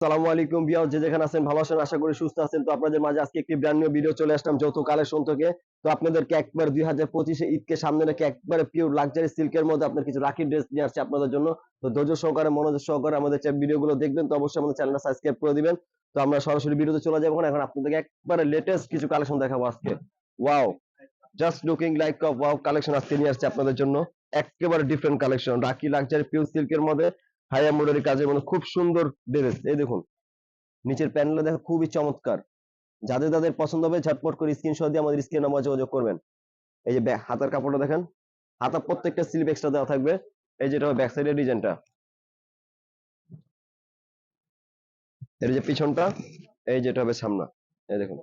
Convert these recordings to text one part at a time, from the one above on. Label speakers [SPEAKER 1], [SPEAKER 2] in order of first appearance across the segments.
[SPEAKER 1] আসসালামু আলাইকুম ভিউয়ার্স, যে যেখানে আছেন ভালো আছেন, আশা করি সুস্থ আছেন। তো আপনাদের মাঝে আজকে একটি ব্র্যান্ড নিউ ভিডিও চলে আসলাম যৌথ কালেকশন থেকে। তো আপনাদেরকে একবার 2025 ঈদকে সামনে রেখে একবারে পিওর লাক্সারি সিল্কের মধ্যে আপনার কিছু রাখি ড্রেস নিয়ে আসছে আপনাদের জন্য। তো ধৈর্য সহকারে মনোযোগ সহকারে আমাদের ভিডিওগুলো দেখবেন, তো অবশ্যই আমাদের চ্যানেলটা সাবস্ক্রাইব করে দিবেন। তো আমরা সরাসরি ভিডিওতে চলে যাবো। এখন আপনাদেরকে একবারে লেটেস্ট কিছু কালেকশন দেখাবো আজকে। ওয়াও, জাস্ট লুকিং লাইক আ ওয়াও কালেকশন আজকে নিয়ে আসছে আপনাদের জন্য। একেবারে ডিফারেন্ট কালেকশন, রাখি লাক্সারি পিওর সিল্কের মধ্যে হাই এমব্রয়ডারি কাজের মধ্যে খুব সুন্দর ড্রেস। এই দেখুন, নিচের প্যানেলটা দেখো খুবই চমৎকার। যাদের যাদের পছন্দ হবে ঝটপট করে স্ক্রিনশট দিয়ে আমাদের স্ক্রিন নাম্বার যোগাযোগ করবেন। এই যে হাতার কাপড়টা দেখেন, হাতা প্রত্যেকটা স্লিপ এক্সট্রা দেওয়া থাকবে। এই যেটা ব্যাক সাইডের ডিজাইনটা, এর যে পিছনটা, এই যেটা হবে সামনা। এই দেখুন,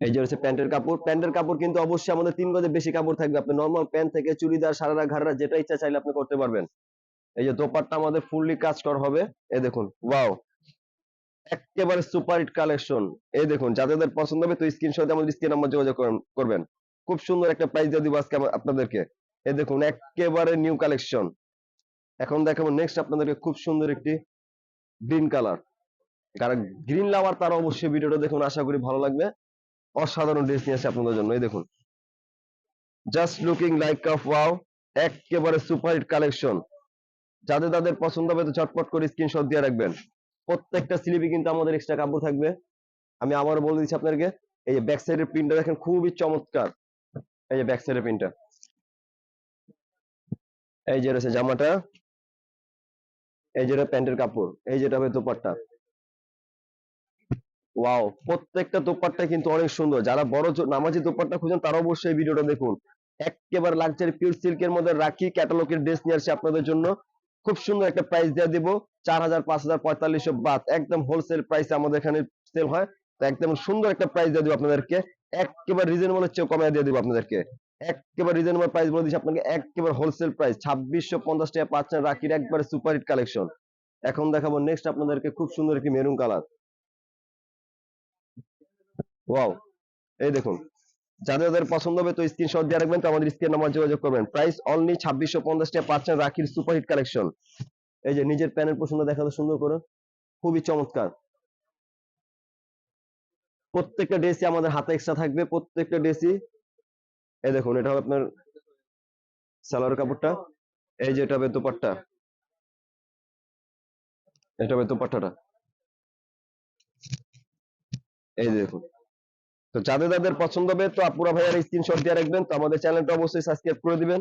[SPEAKER 1] এই যে হচ্ছে প্যান্টের কাপড়। প্যান্টের কাপড় কিন্তু অবশ্যই আমাদের 3 গজের বেশি কাপড় থাকবে। আপনি নরমাল প্যান্ট থেকে চুড়িদার, সারারা, ঘাড়রা যেটা ইচ্ছা চাইলে আপনি করতে পারবেন। এই যে দোপাট্টা আমাদের ফুললি কাজ করা হবে। এই দেখুন, ওয়াও, একেবারে সুপার হিট কালেকশন। এই দেখুন, যাদের পছন্দ হবে তো স্ক্রিনশট দিয়ে আমাদের স্ক্রিন নাম্বার যোগাযোগ করবেন। খুব সুন্দর একটা প্রাইস দিয়ে দিব আজকে আপনাদেরকে। এই দেখুন, একেবারে নিউ কালেকশন। এখন দেখাবো নেক্সট আপনাদেরকে খুব সুন্দর একটি গ্রিন কালার। যারা গ্রিন লাভার তারা অবশ্যই ভিডিওটা দেখুন, আশা করি ভালো লাগবে। অসাধারণ ড্রেস নিয়ে আসছে আপনাদের জন্য। এই দেখুন, জাস্ট লুকিং লাইক আ ওয়াও, একেবারে সুপার হিট কালেকশন। যাদের পছন্দ হবে তো ঝটপট করে স্ক্রিনশট দিয়ে রাখবেন। প্রত্যেকটা স্লিপে কিন্তু আমাদের এক্সট্রা কাপড় থাকবে। আমি আবারও বলে দিচ্ছি আপনাদেরকে, এই যে ব্যাক সাইডের প্রিন্টটা দেখেন খুবই চমৎকার। এই যে ব্যাক সাইডের প্রিন্টটা, এই যে রয়েছে জামাটা, এই যেটা প্যান্টের কাপড়, এই যেটা হবে দোপাট্টা। ওয়াও, প্রত্যেকটা দোপাট্টা কিন্তু অনেক সুন্দর। যারা বড় নামাজি দোপাট্টা খুঁজেন তারা অবশ্যই এই ভিডিওটা দেখুন। একেবারে লাক্সারি পিওর সিল্কের মধ্যে রাখি ক্যাটালগের ড্রেস নিয়ে আসছে আপনাদের জন্য। খুব সুন্দর একটা প্রাইস দিয়ে দিব, 4000, 5000, 4500 বাদ, একদম হোলসেল প্রাইসে আমাদের এখানে সেল হয়। তো একদম সুন্দর একটা প্রাইস দিয়ে দিব আপনাদেরকে, একেবারে রিজনেবলের চেয়ে কমায় দিয়ে দিব আপনাদেরকে। একেবারে রিজনেবল প্রাইস বলে দিচ্ছি আপনাকে, একেবারে হোলসেল প্রাইস 2650 টাকা পাচ্ছেন রাখির একবারে সুপার হিট কালেকশন। এখন দেখাবো নেক্সট আপনাদেরকে খুব সুন্দর একটি মেরুন কালার। ওয়াও, এই দেখুন, যাদের পছন্দ হবে তো স্ক্রিনশট দিয়ে রাখবেন, তো আমাদের স্ক্রিন নাম্বার যোগাযোগ করবেন। প্রাইস অনলি 2650 টাকা পাচ্ছেন রাখির সুপার হিট কালেকশন। এই যে নিজের প্যানেল পছন্দ দেখাতে সুন্দর করে, খুবই চমৎকার। প্রত্যেকটা ড্রেসই আমাদের হাতে এক্সট্রা থাকবে, প্রত্যেকটা ড্রেসই। এই দেখুন, এটা হবে আপনার সালোয়ার কাপড়টা, এই যে এটা হবে দোপাট্টা, এটা হবে দোপাট্টাটা। এই যে দেখুন, তো যাদের পছন্দ হবে তো আপুরা ভাইয়ার স্ক্রিনশট দিয়ে রাখবেন, তো আমাদের চ্যানেলটা অবশ্যই সাবস্ক্রাইব করে দিবেন।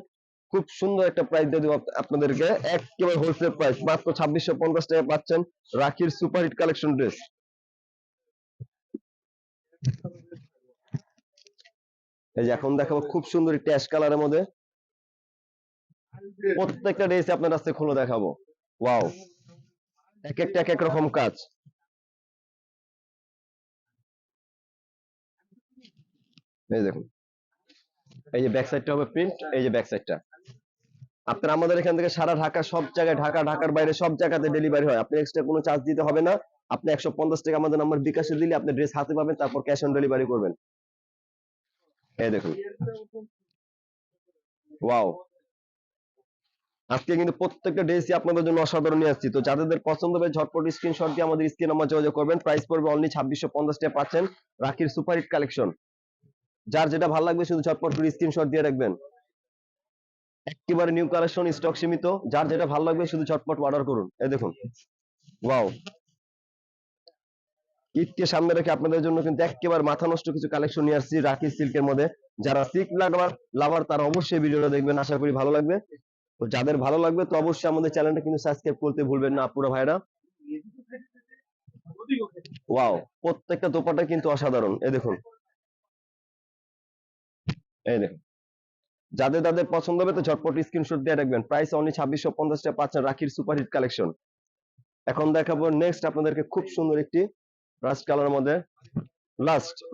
[SPEAKER 1] খুব সুন্দর একটা প্রাইস দিয়ে দেবো আপনাদেরকে, একেবারে হোলসেল প্রাইস মাত্র 2650 টাকা পাচ্ছেন রাখির সুপার হিট কালেকশন ড্রেস। এই যে এখন দেখাবো খুব সুন্দর একটা অ্যাশ কালারের মধ্যে, প্রত্যেকটা ড্রেস আপনার কাছে খুলে দেখাবো। ওয়াও, এক একটা এক এক রকম কাজ। এই দেখুন, এই যে ব্যাক সাইডটা হবে প্রিন্ট, এই যে ব্যাক সাইডটা। আপনার আমাদের এখান থেকে সারা ঢাকা সব জায়গায়, ঢাকার বাইরে সব জায়গাতে ডেলিভারি হয়। আপনি এক্সট্রা কোনো চার্জ দিতে হবে না। আপনি 150 টাকা আমাদের নাম্বার বিকাশে দিলে আপনি ড্রেস হাতে পাবেন, তারপর ক্যাশ অন ডেলিভারি করবেন। এই দেখুন, ওয়াও, আজকে কিন্তু প্রত্যেকটা ড্রেসই আপনাদের জন্য অসাধারণ নিয়ে আসছি। তো যাদের পছন্দ হবে ঝটপট স্ক্রিনশট দিয়ে আমাদের স্ক্রিন নাম্বার যোগাযোগ করবেন। প্রাইস পড়বে অনলি 2650 টাকা পাচ্ছেন রাখির সুপার হিট কালেকশন। যার যেটা ভালো লাগবে শুধু ঝটপট করে স্ক্রিনশট দিয়ে রাখবেন। একেবারে নিউ কালেকশন, স্টক সীমিত। যার যেটা ভালো লাগবে শুধু ঝটপট অর্ডার করুন। এই দেখুন, ওয়াও, ঈদকে সামনে রেখে আপনাদের জন্য কিন্তু একেবারে মাথা নষ্ট কিছু কালেকশন নিয়ে আসছি রাখি সিল্কের মধ্যে। যারা সিল্ক লাভার তারা অবশ্যই ভিডিওটা দেখবেন, আশা করি ভালো লাগবে। তো যাদের ভালো লাগবে তো অবশ্যই আমাদের চ্যানেলটা কিন্তু সাবস্ক্রাইব করতে ভুলবেন না আপুরা ভাইরা। ওয়াও, প্রত্যেকটা দোপাট্টা কিন্তু অসাধারণ। এই দেখুন, এই দেখুন, যাদের পছন্দ হবে তো ঝটপট স্ক্রিনশট দিয়ে রাখবেন। প্রাইস অনলি 2650 টাকা পাচ্ছেন রাখির সুপার হিট কালেকশন। এখন দেখাবো নেক্সট আপনাদেরকে খুব সুন্দর একটি রাস্ট কালার মধ্যে,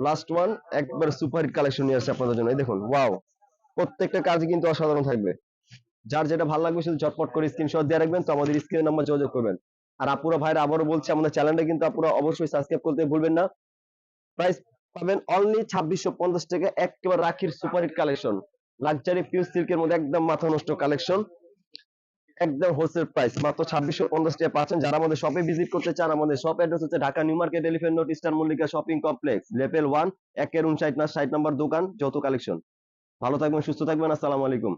[SPEAKER 1] লাস্ট ওয়ান, একবার সুপার হিট কালেকশন নিয়ে আসছে আপনাদের জন্য। এই দেখুন, ওয়াও, প্রত্যেকটা কাজ কিন্তু অসাধারণ থাকবে। যার যেটা ভালো লাগবে শুধু ঝটপট করে স্ক্রিনশট দিয়ে রাখবেন, তো আমাদের স্ক্রিনের নাম্বার যোগাযোগ করবেন। আর আপুরা ভাইরা আবারও বলছি, আমাদের চ্যানেলটা কিন্তু আপুরা অবশ্যই সাবস্ক্রাইব করতে ভুলবেন না। প্রাইস পাবেন অনলি 2650 টাকা, একেবারে রাখির super hit collection, luxury pure সিল্কের মধ্যে একদম মাথা নষ্ট কালেকশন। একদম হোলসেল প্রাইস মাত্র 2650 টাকা পাচ্ছেন। যারা আমাদের শপে ভিজিট করতে চান, আমাদের শপ অ্যাড্রেস হচ্ছে Dhaka new market elephant road eastern Mallika shopping complex level 1 1 এর 59 না 60 নম্বর দোকান যৌথ কালেকশন। ভালো থাকবেন, সুস্থ থাকবেন। আসসালামু আলাইকুম।